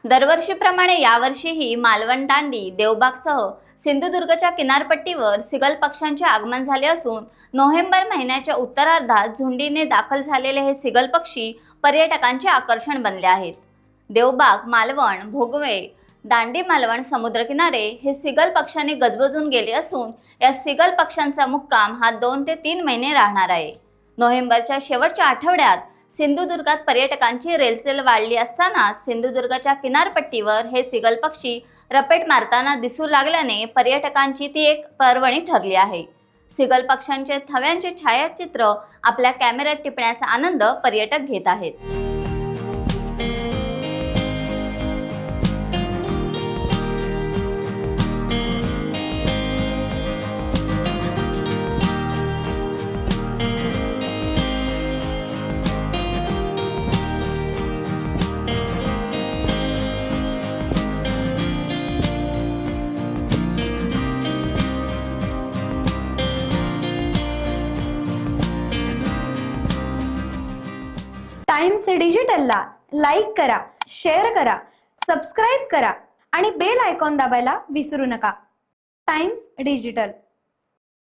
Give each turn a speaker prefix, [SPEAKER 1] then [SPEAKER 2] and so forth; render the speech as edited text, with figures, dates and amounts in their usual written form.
[SPEAKER 1] दरवर्षीप्रमाणे यावर्षीही मालवण, दांडी, देवबागसह सिंधुदुर्गच्या किनारपट्टीवर सिगल पक्ष्यांचे आगमन झाले असून नोव्हेंबर महिन्याच्या उत्तरार्धात झुंडीने दाखल झालेले हे सिगल पक्षी पर्यटकांचे आकर्षण बनले आहेत। देवबाग, मालवण, भोगवे, दांडी मालवण समुद्रकिनारे हे सिगल पक्ष्यांनी गजबजून गेले असून या सिगल पक्ष्यांचा मुक्काम हा 2 ते 3 महिने राहणार आहे। नोव्हेंबरच्या शेवटच्या आठवड्यात सिंधुदुर्गात पर्यटकांची रेलचेल वाढली असताना सिंधुदुर्गाच्या किनारपट्टीवर हे सिगल पक्षी रपेट मारताना दिसू लागल्याने पर्यटकांची ती एक पर्वणी ठरली आहे। सिगल पक्ष्यांचे थव्यांचे छायाचित्र आपल्या कॅमेऱ्यात टिपण्याचा आनंद पर्यटक घेत आहेत।
[SPEAKER 2] टाइम्स डिजिटलला लाईक करा, शेअर करा, सबस्क्राईब करा आणि बेल आयकॉन दाबायला विसरू नका। Times digital.